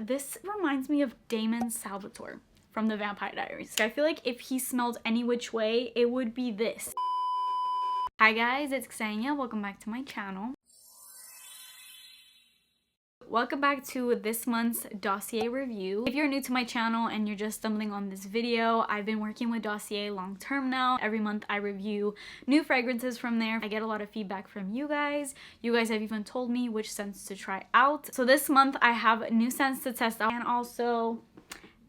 this reminds me of Damon Salvatore from the Vampire Diaries. I feel like if he smelled any which way, it would be this. Hi guys, it's Ksenia. Welcome back to my channel. Welcome back to this month's Dossier review. If you're new to my channel and you're just stumbling on this video, I've been working with Dossier long term now. Every month I review new fragrances from there. I get a lot of feedback from you guys. You guys have even told me which scents to try out. So this month I have new scents to test out and also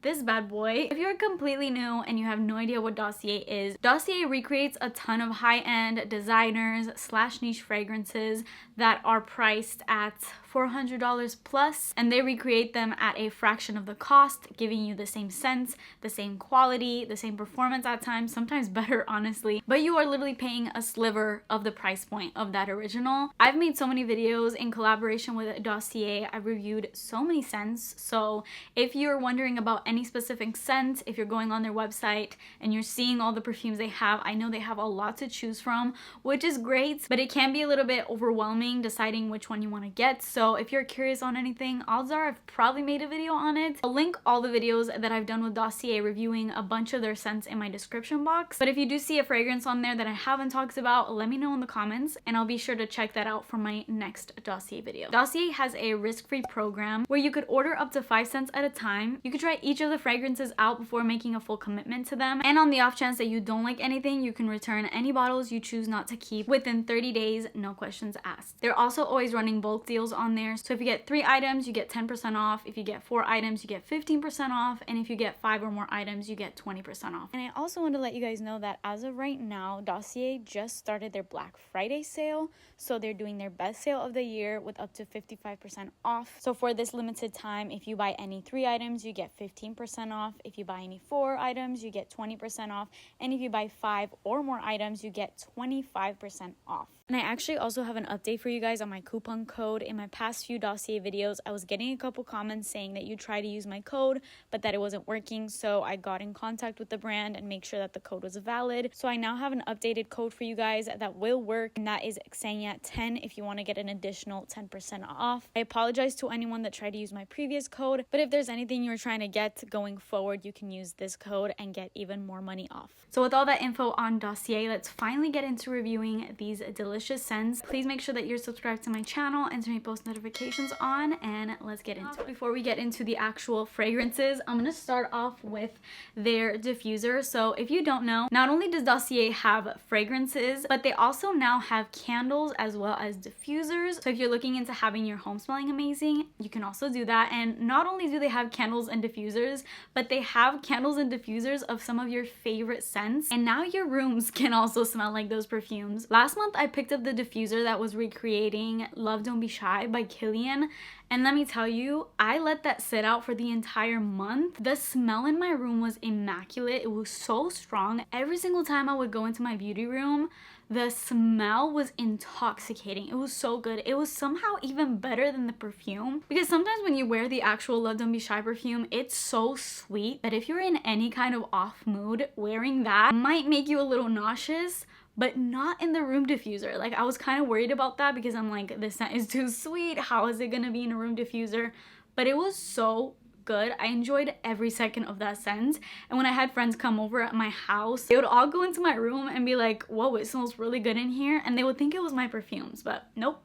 this bad boy. If you're completely new and you have no idea what Dossier is, Dossier recreates a ton of high-end designers slash niche fragrances that are priced at $400 plus, and they recreate them at a fraction of the cost, giving you the same scents, the same quality, the same performance at times, sometimes better honestly, but you are literally paying a sliver of the price point of that original. I've made so many videos in collaboration with Dossier. I've reviewed so many scents, so if you're wondering about any specific scent, if you're going on their website and you're seeing all the perfumes they have, I know they have a lot to choose from, which is great, but it can be a little bit overwhelming deciding which one you want to get. So if you're curious on anything, odds are I've probably made a video on it. I'll link all the videos that I've done with Dossier reviewing a bunch of their scents in my description box. But if you do see a fragrance on there that I haven't talked about, let me know in the comments and I'll be sure to check that out for my next Dossier video. Dossier has a risk-free program where you could order up to 5 scents at a time. You could try each of the fragrances out before making a full commitment to them, and on the off chance that you don't like anything, you can return any bottles you choose not to keep within 30 days, no questions asked. They're also always running bulk deals on there, so if you get 3 items you get 10% off, if you get 4 items you get 15% off, and if you get 5 or more items you get 20% off. And I also want to let you guys know that as of right now, Dossier just started their Black Friday sale, so they're doing their best sale of the year with up to 55% off. So for this limited time, if you buy any 3 items you get 15% off, if you buy any 4 items you get 20% off, and if you buy 5 or more items you get 25% off. And I actually also have an update for you guys on my coupon code. In my past few Dossier videos, I was getting a couple comments saying that you tried to use my code but that it wasn't working, so I got in contact with the brand and make sure that the code was valid. So I now have an updated code for you guys that will work, and that is Ksenia10 if you want to get an additional 10% off. I apologize to anyone that tried to use my previous code, but if there's anything you're trying to get going forward, you can use this code and get even more money off. So with all that info on Dossier, let's finally get into reviewing these delicious scents. Please make sure that you're subscribed to my channel and turn your post notifications on, and let's get into it. Before we get into the actual fragrances, I'm going to start off with their diffuser. So if you don't know, not only does Dossier have fragrances, but they also now have candles as well as diffusers. So if you're looking into having your home smelling amazing, you can also do that. And not only do they have candles and diffusers, but they have candles and diffusers of some of your favorite scents, and now your rooms can also smell like those perfumes. Last month I picked up the diffuser that was recreating Love Don't Be Shy by Killian, and let me tell you, I let that sit out for the entire month. The smell in my room was immaculate. It was so strong. Every single time I would go into my beauty room, the smell was intoxicating. It was so good. It was somehow even better than the perfume, because sometimes when you wear the actual Love Don't Be Shy perfume, it's so sweet that if you're in any kind of off mood, wearing that might make you a little nauseous, but not in the room diffuser. Like, I was kind of worried about that because I'm like, this scent is too sweet. How is it gonna be in a room diffuser? But it was so good. I enjoyed every second of that scent. And when I had friends come over at my house, they would all go into my room and be like, whoa, it smells really good in here, and they would think it was my perfumes, but nope.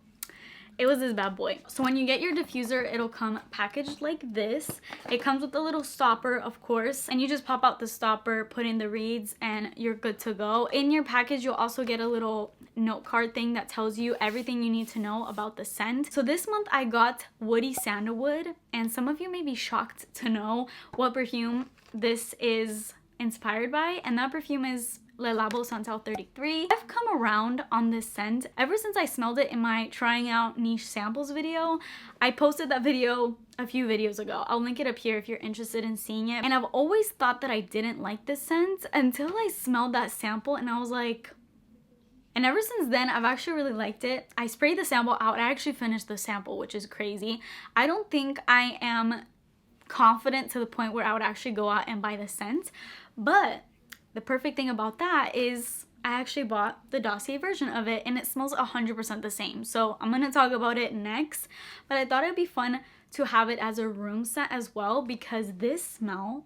It was this bad boy. So when you get your diffuser, it'll come packaged like this. It comes with a little stopper, of course, and you just pop out the stopper, put in the reeds, and you're good to go. In your package, you'll also get a little note card thing that tells you everything you need to know about the scent. So this month I got Woody Sandalwood, and some of you may be shocked to know what perfume this is inspired by, and that perfume is Labo Santal 33. I've come around on this scent ever since I smelled it in my trying out niche samples video. I posted that video a few videos ago. I'll link it up here if you're interested in seeing it. And I've always thought that I didn't like this scent until I smelled that sample, and I was like, and ever since then I've actually really liked it. I sprayed the sample out. I actually finished the sample, which is crazy. I don't think I am confident to the point where I would actually go out and buy the scent, but the perfect thing about that is I actually bought the Dossier version of it, and it smells 100% the same. So I'm going to talk about it next, but I thought it'd be fun to have it as a room scent as well, because this smell,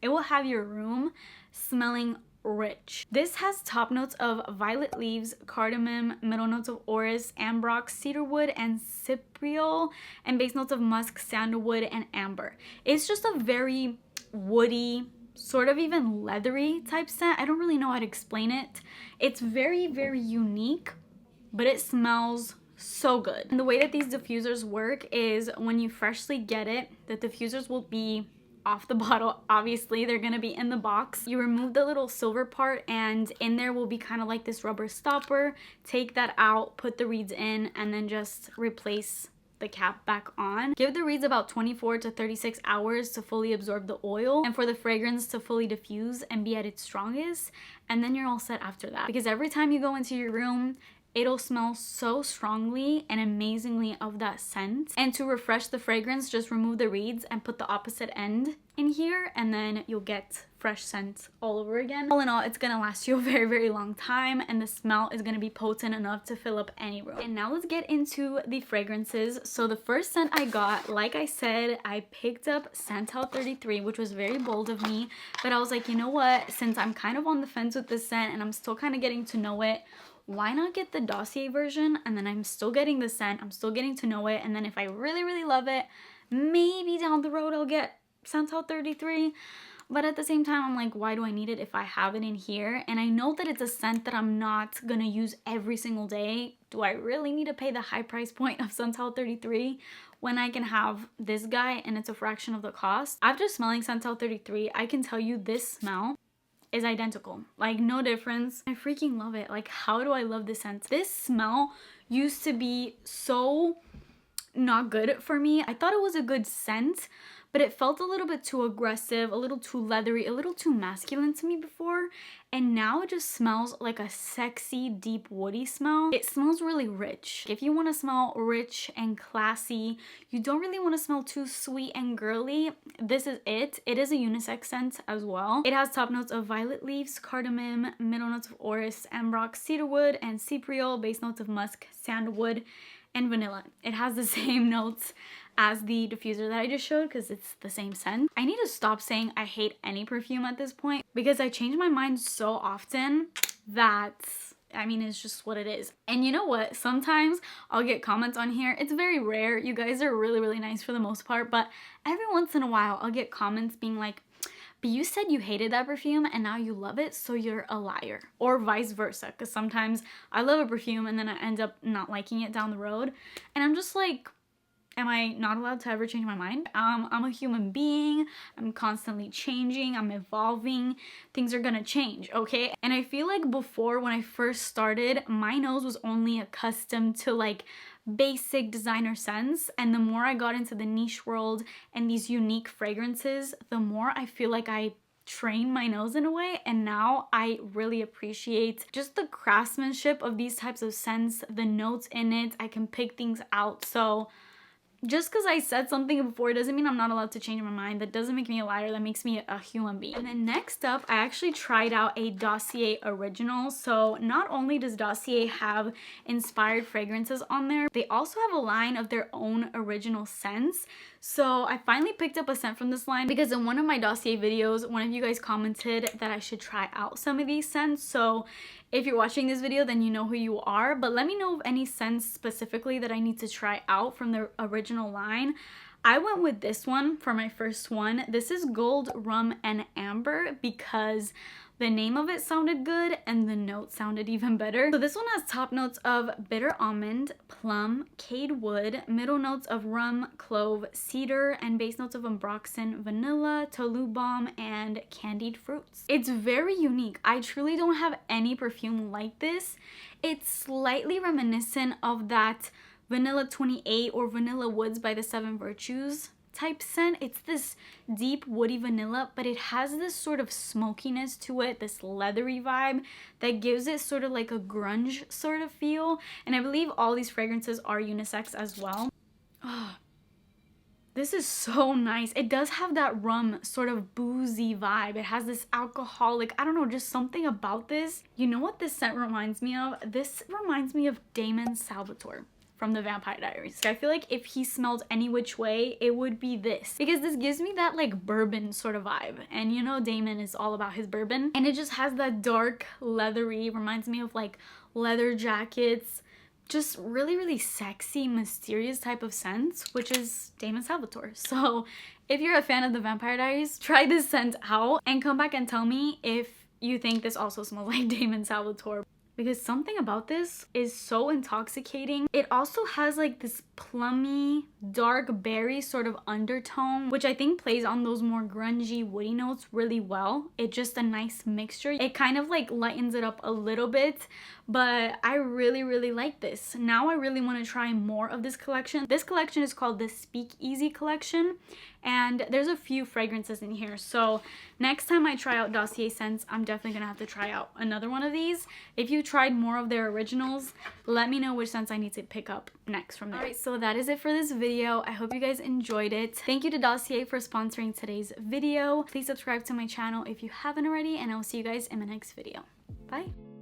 it will have your room smelling rich. This has top notes of violet leaves, cardamom, middle notes of orris, ambrox, cedarwood, and cypriol, and base notes of musk, sandalwood, and amber. It's just a very woody, sort of even leathery type scent. I don't really know how to explain it. It's very, very unique, but it smells so good. And the way that these diffusers work is when you freshly get it, the diffusers will be off the bottle. Obviously they're gonna be in the box. You remove the little silver part, and in there will be kind of like this rubber stopper. Take that out, put the reeds in, and then just replace the cap back on. Give the reeds about 24 to 36 hours to fully absorb the oil and for the fragrance to fully diffuse and be at its strongest, and then you're all set after that. Because every time you go into your room, it'll smell so strongly and amazingly of that scent. And to refresh the fragrance, just remove the reeds and put the opposite end in here, and then you'll get fresh scent all over again. All in all, it's gonna last you a very, very long time, and the smell is gonna be potent enough to fill up any room. And now let's get into the fragrances. So the first scent I got, like I said, I picked up Santal 33, which was very bold of me, but I was like, you know what, since I'm kind of on the fence with this scent and I'm still kind of getting to know it, why not get the Dossier version? And then I'm still getting the scent, I'm still getting to know it, and then if I really, really love it, maybe down the road I'll get Santal 33. But at the same time, I'm like, why do I need it if I have it in here? And I know that it's a scent that I'm not gonna use every single day. Do I really need to pay the high price point of Santal 33 when I can have this guy and it's a fraction of the cost? After smelling Santal 33, I can tell you this smell is identical, like no difference. I freaking love it. Like, how do I love this scent? This smell used to be so not good for me. I thought it was a good scent, but it felt a little bit too aggressive, a little too leathery, a little too masculine to me before. And now it just smells like a sexy, deep, woody smell. It smells really rich. If you want to smell rich and classy, you don't really want to smell too sweet and girly, this is it. It is a unisex scent as well. It has top notes of violet leaves, cardamom, middle notes of orris, ambrox, cedarwood, and cypriol, base notes of musk, sandalwood, and vanilla. It has the same notes as the diffuser that I just showed because it's the same scent. I need to stop saying I hate any perfume at this point because I change my mind so often that, I mean, it's just what it is. And you know what? Sometimes I'll get comments on here. It's very rare. You guys are really, really nice for the most part, but every once in a while I'll get comments being like, but you said you hated that perfume and now you love it, so you're a liar. Or vice versa, because sometimes I love a perfume and then I end up not liking it down the road. And I'm just like, am I not allowed to ever change my mind? I'm a human being. I'm constantly changing. I'm evolving. Things are gonna change, okay? And I feel like before, when I first started, my nose was only accustomed to like basic designer scents, and the more I got into the niche world and these unique fragrances, the more I feel like I train my nose in a way, and now I really appreciate just the craftsmanship of these types of scents, the notes in it. I can pick things out. So just because I said something before doesn't mean I'm not allowed to change my mind. That doesn't make me a liar. That makes me a human being. And then next up, I actually tried out a Dossier original. So not only does Dossier have inspired fragrances on there, they also have a line of their own original scents. So I finally picked up a scent from this line because in one of my Dossier videos, one of you guys commented that I should try out some of these scents. So if you're watching this video, then you know who you are, but let me know of any scents specifically that I need to try out from the original line. I went with this one for my first one. This is Gold, Rum, and Amber because the name of it sounded good and the note sounded even better. So this one has top notes of bitter almond, plum, cade wood, middle notes of rum, clove, cedar, and base notes of ambroxan, vanilla, tolu balm, and candied fruits. It's very unique. I truly don't have any perfume like this. It's slightly reminiscent of that Vanilla 28 or Vanilla Woods by the Seven Virtues type scent. It's this deep woody vanilla, but it has this sort of smokiness to it, this leathery vibe that gives it sort of like a grunge sort of feel. And I believe all these fragrances are unisex as well. Oh, this is so nice. It does have that rum sort of boozy vibe. It has this alcoholic, I don't know, just something about this. You know what this scent reminds me of? This reminds me of Damon Salvatore. from the Vampire Diaries. I feel like if he smelled any which way, it would be this, because this gives me that like bourbon sort of vibe, and you know Damon is all about his bourbon, and it just has that dark leathery, reminds me of like leather jackets, just really sexy, mysterious type of scent, which is Damon Salvatore. So if you're a fan of the Vampire Diaries, try this scent out and come back and tell me if you think this also smells like Damon Salvatore, because something about this is so intoxicating. It also has like this plummy, dark berry sort of undertone, which I think plays on those more grungy, woody notes really well. It's just a nice mixture. It kind of like lightens it up a little bit, but I really like this. Now I really want to try more of this collection. This collection is called the Speakeasy collection, and there's a few fragrances in here. So next time I try out Dossier scents, I'm definitely gonna have to try out another one of these. If you tried more of their originals, let me know which scents I need to pick up next from there. Alright, so that is it for this video. I hope you guys enjoyed it. Thank you to Dossier for sponsoring today's video. Please subscribe to my channel if you haven't already, and I'll see you guys in my next video. Bye!